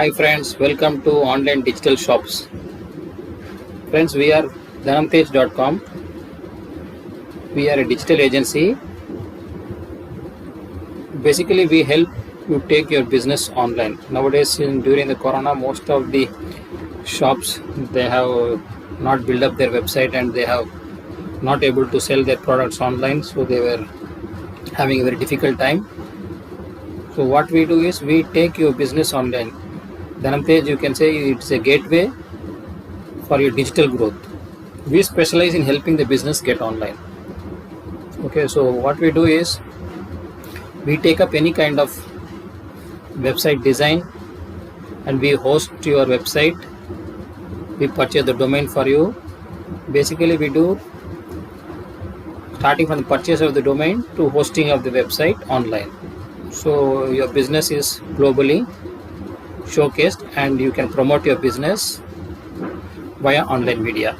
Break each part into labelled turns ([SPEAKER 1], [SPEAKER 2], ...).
[SPEAKER 1] Hi friends, welcome to online digital shops. Friends, we are dhanamtej.com. We are a digital agency. Basically, we help you take your business online. Nowadays, during the corona, most of the shops, they have not built up their website and they have not able to sell their products online. So they were having a very difficult time. So what we do is we take your business online. Dhanamtej, you can say it's a gateway for your digital growth. We specialize in helping the business get online. Okay, so what we do is we take up any kind of website design and we host your website. We purchase the domain for you. Basically, we do starting from the purchase of the domain to hosting of the website online. So your business is globally showcased and you can promote your business via online media.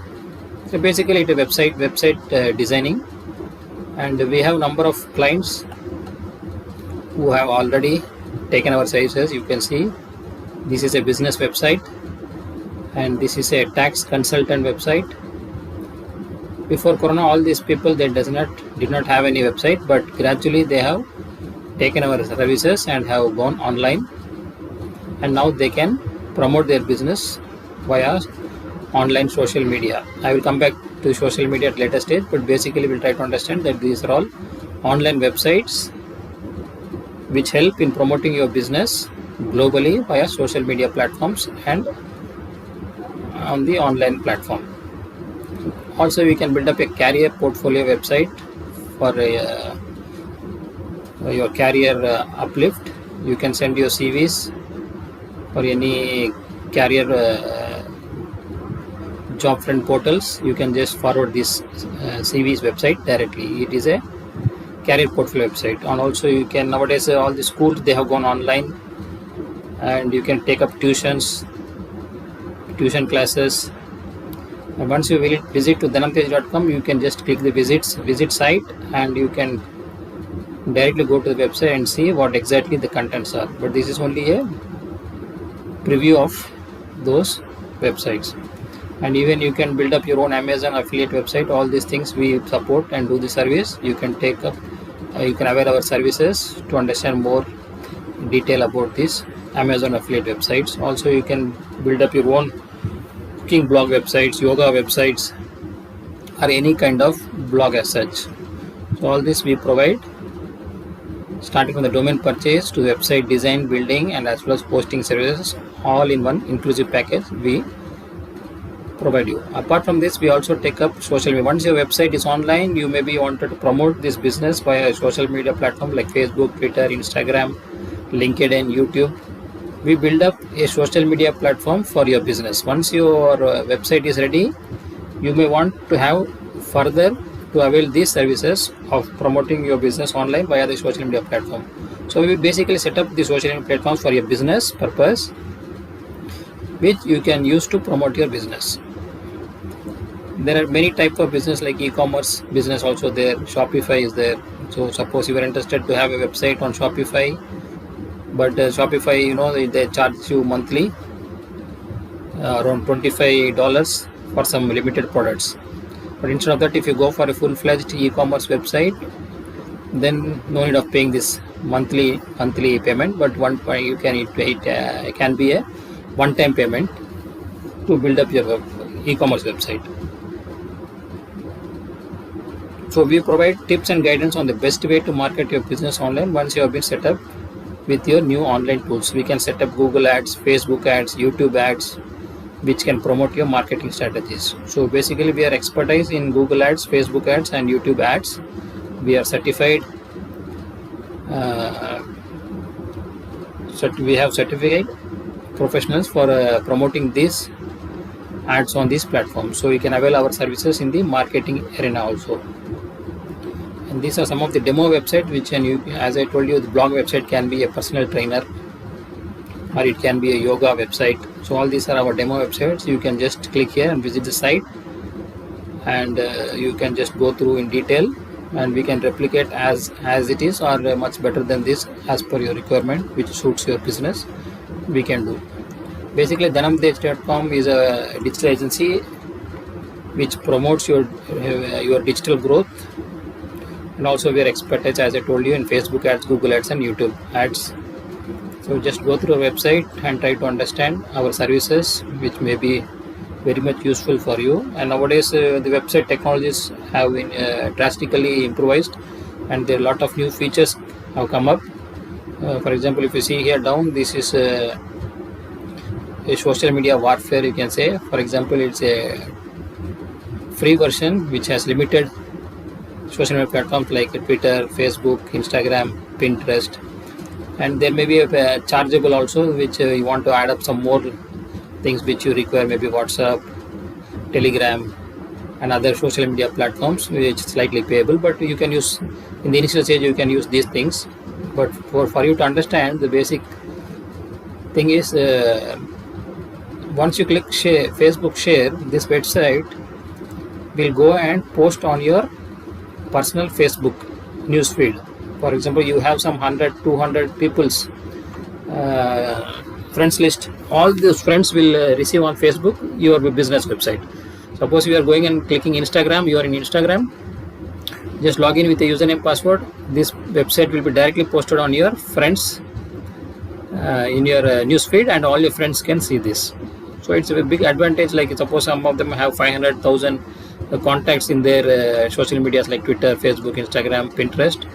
[SPEAKER 1] So basically it's a website designing, and we have number of clients who have already taken our services. You can see this is a business website and this is a tax consultant website. Before corona, all these people did not have any website, but gradually they have taken our services and have gone online, and now they can promote their business via online social media. I will come back to social media at later stage, but basically we'll try to understand that these are all online websites which help in promoting your business globally via social media platforms and on the online platform. Also, we can build up a career portfolio website for your career uplift. You can send your CVs for any career job friend portals. You can just forward this CVs website directly. It is a career portfolio website. And also you can, nowadays all the schools, they have gone online and you can take up tuition classes. And once you will visit to dhanamtej.com, you can just click the visit site and you can directly go to the website and see what exactly the contents are. But this is only a preview of those websites. And even you can build up your own Amazon affiliate website. All these things we support and do the service. You can take up, you can avail our services to understand more detail about this Amazon affiliate websites. Also, you can build up your own cooking blog websites, yoga websites, or any kind of blog as such. So all this we provide, starting from the domain purchase to the website design, building, and as well as posting services, all in one inclusive package we provide you. Apart from this, we also take up social media. Once your website is online, you maybe wanted to promote this business via a social media platform like Facebook, Twitter, Instagram, LinkedIn, YouTube. We build up a social media platform for your business. Once your website is ready, you may want to have further to avail these services of promoting your business online via the social media platform. So we basically set up the social media platforms for your business purpose, which you can use to promote your business. There are many types of business like e-commerce business also there. Shopify is there. So suppose you are interested to have a website on Shopify, but Shopify, they charge you monthly around $25 for some limited products. But instead of that, if you go for a full-fledged e-commerce website, then no need of paying this monthly payment. But it can be a one-time payment to build up your e-commerce website. So we provide tips and guidance on the best way to market your business online once you have been set up with your new online tools. We can set up Google ads, Facebook ads, YouTube ads, which can promote your marketing strategies. So basically we are expertise in Google ads, Facebook ads, and YouTube ads. We are certified. We have certificate professionals for promoting these ads on these platforms. So you can avail our services in the marketing arena also. And these are some of the demo website which as I told you, the blog website can be a personal trainer or it can be a yoga website. So all these are our demo websites. You can just click here and visit the site, and you can just go through in detail, and we can replicate as it is or much better than this as per your requirement, which suits your business. We can do. Basically, dhanamtej.com is a digital agency which promotes your digital growth, and also we are expertise, as I told you, in Facebook ads, Google ads, and YouTube ads. So just go through our website and try to understand our services, which may be very much useful for you. And nowadays the website technologies have been drastically improvised, and there are a lot of new features have come up. For example, if you see here down, this is a social media warfare, you can say. For example, it's a free version which has limited social media platforms like Twitter, Facebook, Instagram, Pinterest, and there may be a chargeable also, which you want to add up some more things which you require, maybe WhatsApp, Telegram, and other social media platforms, which is slightly payable, but you can use in the initial stage, you can use these things. But for you to understand, the basic thing is once you click share, Facebook share, this website will go and post on your personal Facebook newsfeed. For example, you have some 100, 200 people's friends list. All those friends will receive on Facebook your business website. Suppose you are going and clicking Instagram, you are in Instagram, just log in with a username, password. This website will be directly posted on your friends in your newsfeed, and all your friends can see this. So it's a big advantage. Like suppose some of them have 500,000 contacts in their social medias like Twitter, Facebook, Instagram, Pinterest.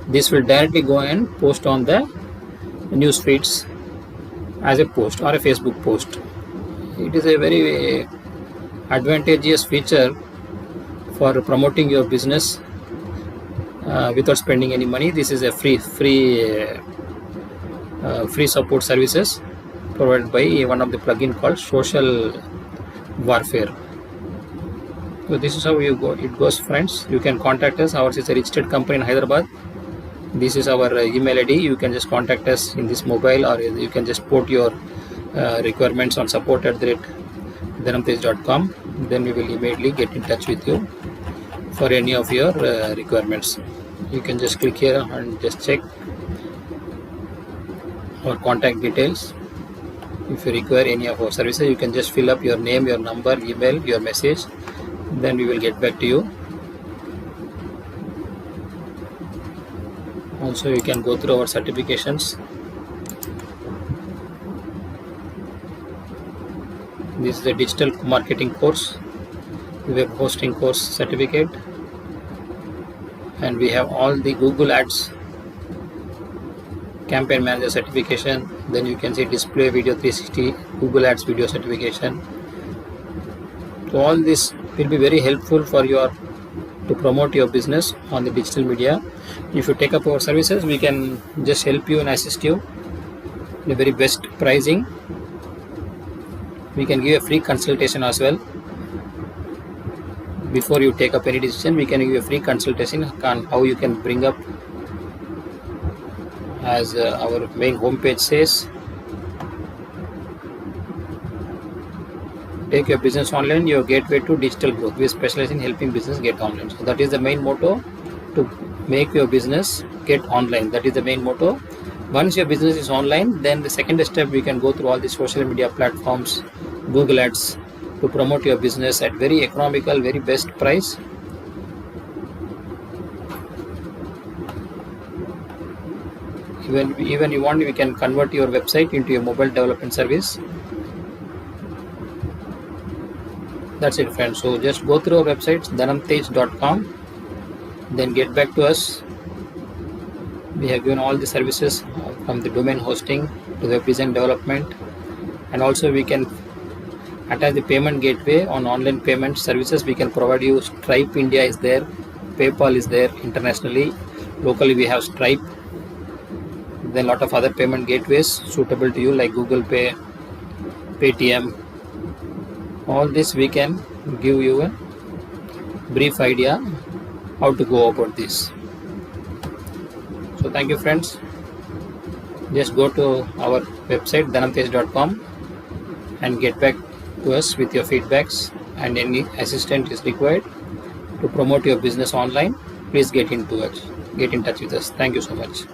[SPEAKER 1] This will directly go and post on the news feeds as a post or a Facebook post. It is a very advantageous feature for promoting your business without spending any money. This is a free support services provided by one of the plugin called Social Warfare. So this is how it goes, friends. You can contact us. Ours is a registered company in Hyderabad. This is our email ID. You can just contact us in this mobile, or you can just put your requirements on support@dhanamtej.com. Then we will immediately get in touch with you for any of your requirements. You can just click here and just check our contact details. If you require any of our services, you can just fill up your name, your number, email, your message. Then we will get back to you. Also, you can go through our certifications. This is a digital marketing course, web hosting course certificate, and we have all the Google Ads campaign manager certification. Then you can see display video 360 Google Ads video certification. So all this will be very helpful for to promote your business on the digital media. If you take up our services, we can just help you and assist you in the very best pricing. We can give you a free consultation as well. Before you take up any decision, we can give you a free consultation on how you can bring up, as our main homepage says, take your business online, your gateway to digital growth. We specialize in helping business get online. So that is the main motto, to make your business get online. That is the main motto. Once your business is online, then the second step, we can go through all the social media platforms, Google Ads, to promote your business at very economical, very best price. Even you want, we can convert your website into a mobile development service. That's it, friends. So just go through our website, dhanamtej.com, then get back to us. We have given all the services from the domain hosting to web design development, and also we can attach the payment gateway on online payment services. We can provide you Stripe India is there, PayPal is there internationally. Locally we have Stripe. Then a lot of other payment gateways suitable to you like Google Pay, Paytm. All this we can give you a brief idea how to go about this. So thank you, friends. Just go to our website dhanamtej.com and get back to us with your feedbacks, and any assistance is required to promote your business online. Please get in touch with us. Thank you so much.